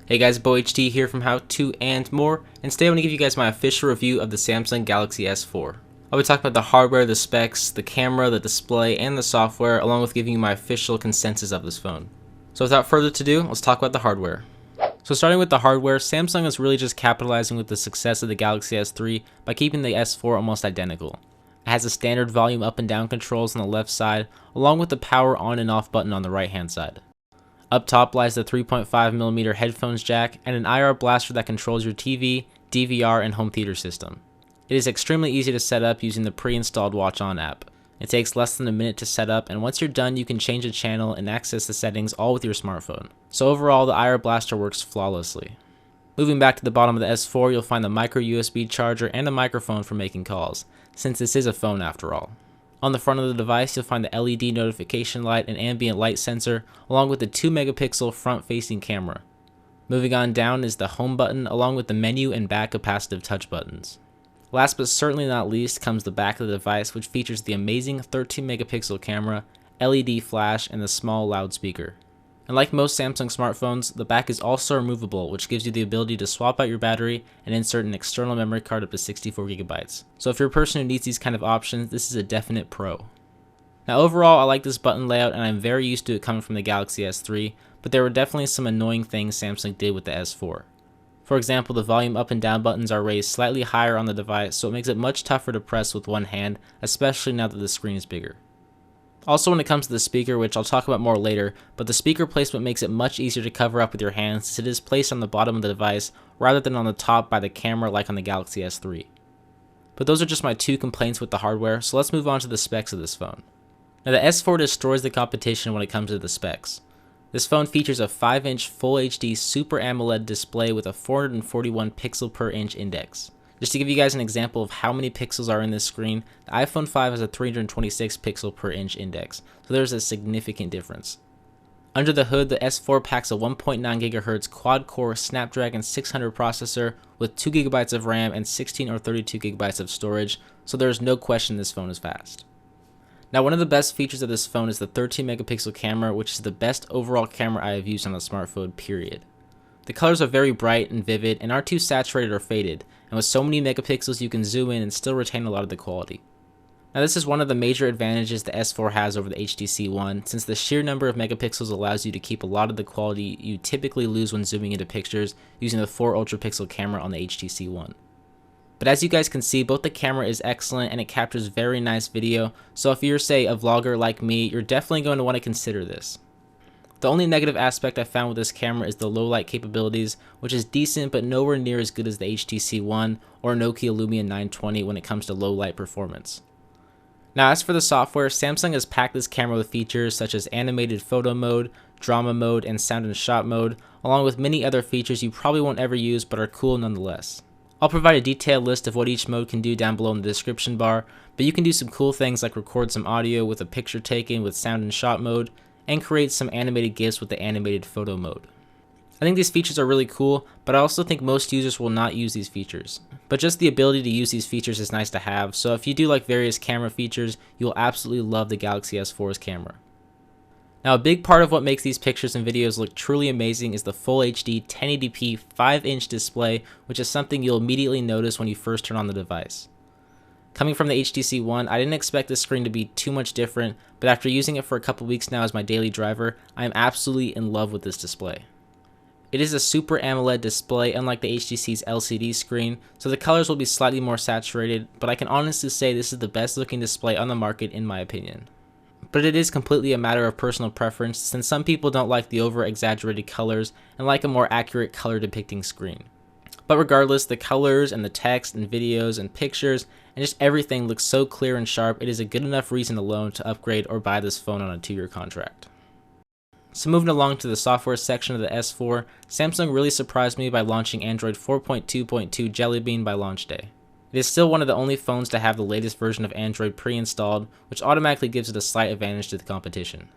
Hey guys, Bo HT here from How To and More, and today I want to give you guys my official review of the Samsung Galaxy S4. I'll be talking about the hardware, the specs, the camera, the display, and the software, along with giving you my official consensus of this phone. So without further ado, let's talk about the hardware. So starting with the hardware, Samsung is really just capitalizing with the success of the Galaxy S3 by keeping the S4 almost identical. It has the standard volume up and down controls on the left side, along with the power on and off button on the right hand side. Up top lies the 3.5mm headphones jack and an IR blaster that controls your TV, DVR, and home theater system. It is extremely easy to set up using the pre-installed Watch On app. It takes less than a minute to set up, and once you're done you can change the channel and access the settings all with your smartphone. So overall, the IR blaster works flawlessly. Moving back to the bottom of the S4, you'll find the micro USB charger and a microphone for making calls, since this is a phone after all. On the front of the device, you'll find the LED notification light and ambient light sensor, along with the 2-megapixel front-facing camera. Moving on down is the home button, along with the menu and back capacitive touch buttons. Last but certainly not least comes the back of the device, which features the amazing 13-megapixel camera, LED flash, and the small loudspeaker. And like most Samsung smartphones, the back is also removable, which gives you the ability to swap out your battery and insert an external memory card up to 64GB. So if you're a person who needs these kind of options, this is a definite pro. Now overall, I like this button layout and I'm very used to it coming from the Galaxy S3, but there were definitely some annoying things Samsung did with the S4. For example, the volume up and down buttons are raised slightly higher on the device, so it makes it much tougher to press with one hand, especially now that the screen is bigger. Also, when it comes to the speaker, which I'll talk about more later, but the speaker placement makes it much easier to cover up with your hands since it is placed on the bottom of the device rather than on the top by the camera like on the Galaxy S3. But those are just my two complaints with the hardware, so let's move on to the specs of this phone. Now the S4 destroys the competition when it comes to the specs. This phone features a 5-inch Full HD Super AMOLED display with a 441 pixel per inch index. Just to give you guys an example of how many pixels are in this screen, the iPhone 5 has a 326 pixel per inch index, so there's a significant difference. Under the hood, the S4 packs a 1.9 GHz quad-core Snapdragon 600 processor with 2GB of RAM and 16 or 32GB of storage, so there's no question this phone is fast. Now one of the best features of this phone is the 13-megapixel camera, which is the best overall camera I have used on a smartphone, period. The colors are very bright and vivid and aren't too saturated or faded, and with so many megapixels you can zoom in and still retain a lot of the quality. Now this is one of the major advantages the S4 has over the HTC One, since the sheer number of megapixels allows you to keep a lot of the quality you typically lose when zooming into pictures using the 4 ultra-pixel camera on the HTC One. But as you guys can see, both the camera is excellent and it captures very nice video, so if you're say a vlogger like me, you're definitely going to want to consider this. The only negative aspect I found with this camera is the low light capabilities, which is decent but nowhere near as good as the HTC One or Nokia Lumia 920 when it comes to low light performance. Now as for the software, Samsung has packed this camera with features such as animated photo mode, drama mode, and sound and shot mode, along with many other features you probably won't ever use but are cool nonetheless. I'll provide a detailed list of what each mode can do down below in the description bar, but you can do some cool things like record some audio with a picture taken with sound and shot mode, and create some animated GIFs with the animated photo mode. I think these features are really cool, but I also think most users will not use these features. But just the ability to use these features is nice to have, so if you do like various camera features, you will absolutely love the Galaxy S4's camera. Now a big part of what makes these pictures and videos look truly amazing is the Full HD 1080p 5-inch display, which is something you'll immediately notice when you first turn on the device. Coming from the HTC One, I didn't expect this screen to be too much different, but after using it for a couple weeks now as my daily driver, I am absolutely in love with this display. It is a Super AMOLED display unlike the HTC's LCD screen, so the colors will be slightly more saturated, but I can honestly say this is the best looking display on the market in my opinion. But it is completely a matter of personal preference, since some people don't like the over exaggerated colors and like a more accurate color depicting screen. But regardless, the colors and the text and videos and pictures and just everything looks so clear and sharp, it is a good enough reason alone to upgrade or buy this phone on a 2-year contract. So moving along to the software section of the S4, Samsung really surprised me by launching Android 4.2.2 Jelly Bean by launch day. It is still one of the only phones to have the latest version of Android pre-installed, which automatically gives it a slight advantage to the competition.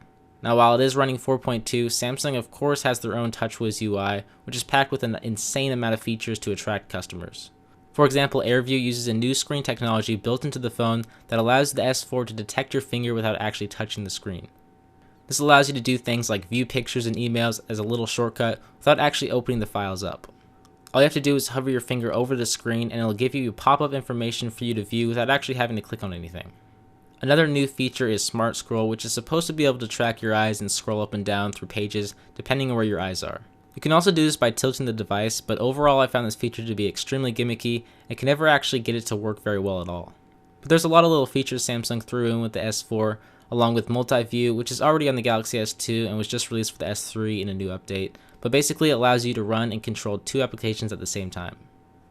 Now while it is running 4.2, Samsung of course has their own TouchWiz UI, which is packed with an insane amount of features to attract customers. For example, AirView uses a new screen technology built into the phone that allows the S4 to detect your finger without actually touching the screen. This allows you to do things like view pictures and emails as a little shortcut without actually opening the files up. All you have to do is hover your finger over the screen and it'll give you pop-up information for you to view without actually having to click on anything. Another new feature is Smart Scroll, which is supposed to be able to track your eyes and scroll up and down through pages depending on where your eyes are. You can also do this by tilting the device, but overall I found this feature to be extremely gimmicky and can never actually get it to work very well at all. But there's a lot of little features Samsung threw in with the S4, along with multi-view, which is already on the Galaxy S2 and was just released for the S3 in a new update, but basically it allows you to run and control two applications at the same time.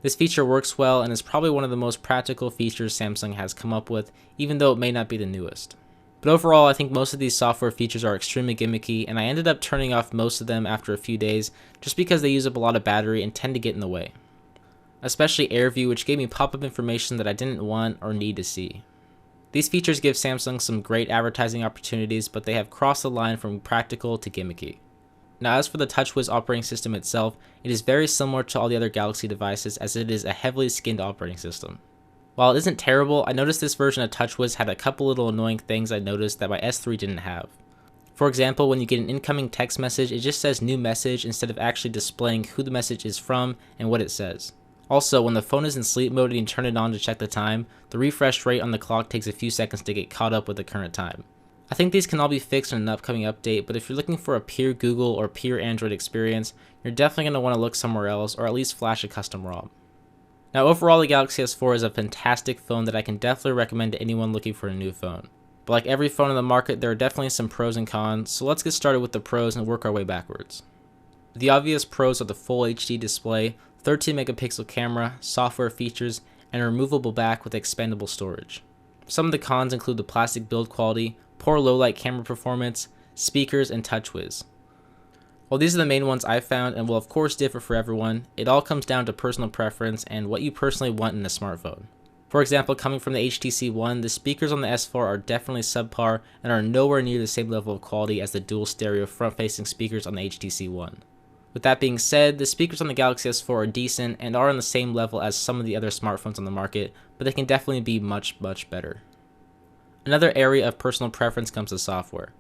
This feature works well and is probably one of the most practical features Samsung has come up with, even though it may not be the newest. But overall, I think most of these software features are extremely gimmicky, and I ended up turning off most of them after a few days just because they use up a lot of battery and tend to get in the way. Especially AirView, which gave me pop-up information that I didn't want or need to see. These features give Samsung some great advertising opportunities, but they have crossed the line from practical to gimmicky. Now, as for the TouchWiz operating system itself, it is very similar to all the other Galaxy devices as it is a heavily skinned operating system. While it isn't terrible, I noticed this version of TouchWiz had a couple little annoying things I noticed that my S3 didn't have. For example, when you get an incoming text message, it just says new message instead of actually displaying who the message is from and what it says. Also, when the phone is in sleep mode and you turn it on to check the time, the refresh rate on the clock takes a few seconds to get caught up with the current time. I think these can all be fixed in an upcoming update, but if you're looking for a pure Google or pure Android experience, you're definitely going to want to look somewhere else or at least flash a custom ROM. Now overall, the Galaxy S4 is a fantastic phone that I can definitely recommend to anyone looking for a new phone. But like every phone on the market, there are definitely some pros and cons, so let's get started with the pros and work our way backwards. The obvious pros are the full HD display, 13 megapixel camera, software features, and a removable back with expandable storage. Some of the cons include the plastic build quality, poor low-light camera performance, speakers, and TouchWiz. While these are the main ones I found and will of course differ for everyone, it all comes down to personal preference and what you personally want in a smartphone. For example, coming from the HTC One, the speakers on the S4 are definitely subpar and are nowhere near the same level of quality as the dual stereo front-facing speakers on the HTC One. With that being said, the speakers on the Galaxy S4 are decent and are on the same level as some of the other smartphones on the market, but they can definitely be much better. Another area of personal preference comes to software.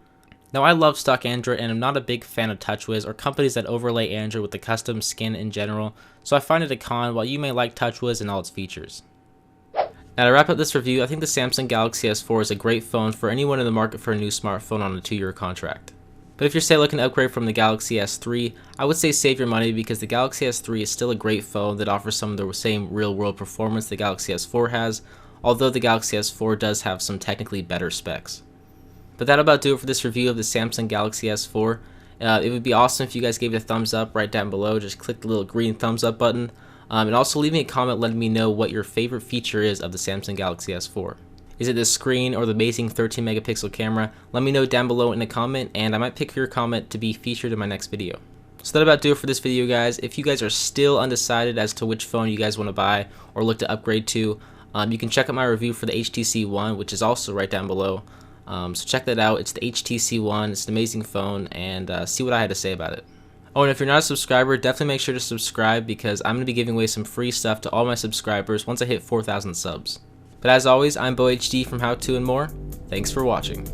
Now I love stock Android and I'm not a big fan of TouchWiz or companies that overlay Android with the custom skin in general, so I find it a con while you may like TouchWiz and all its features. Now to wrap up this review, I think the Samsung Galaxy S4 is a great phone for anyone in the market for a new smartphone on a 2-year contract. But if you're say looking to upgrade from the Galaxy S3, I would say save your money because the Galaxy S3 is still a great phone that offers some of the same real-world performance the Galaxy S4 has, although the Galaxy S4 does have some technically better specs. But that'll about do it for this review of the Samsung Galaxy S4. It would be awesome if you guys gave it a thumbs up right down below. Just click the little green thumbs up button. And also leave me a comment letting me know what your favorite feature is of the Samsung Galaxy S4. Is it the screen or the amazing 13 megapixel camera? Let me know down below in a comment and I might pick your comment to be featured in my next video. So that'll about do it for this video, guys. If you guys are still undecided as to which phone you guys want to buy or look to upgrade to, you can check out my review for the HTC One, which is also right down below. So check that out. It's the HTC One. It's an amazing phone, and see what I had to say about it. Oh, and if you're not a subscriber, definitely make sure to subscribe because I'm going to be giving away some free stuff to all my subscribers once I hit 4,000 subs. But as always, I'm BoHD from How To and More. Thanks for watching.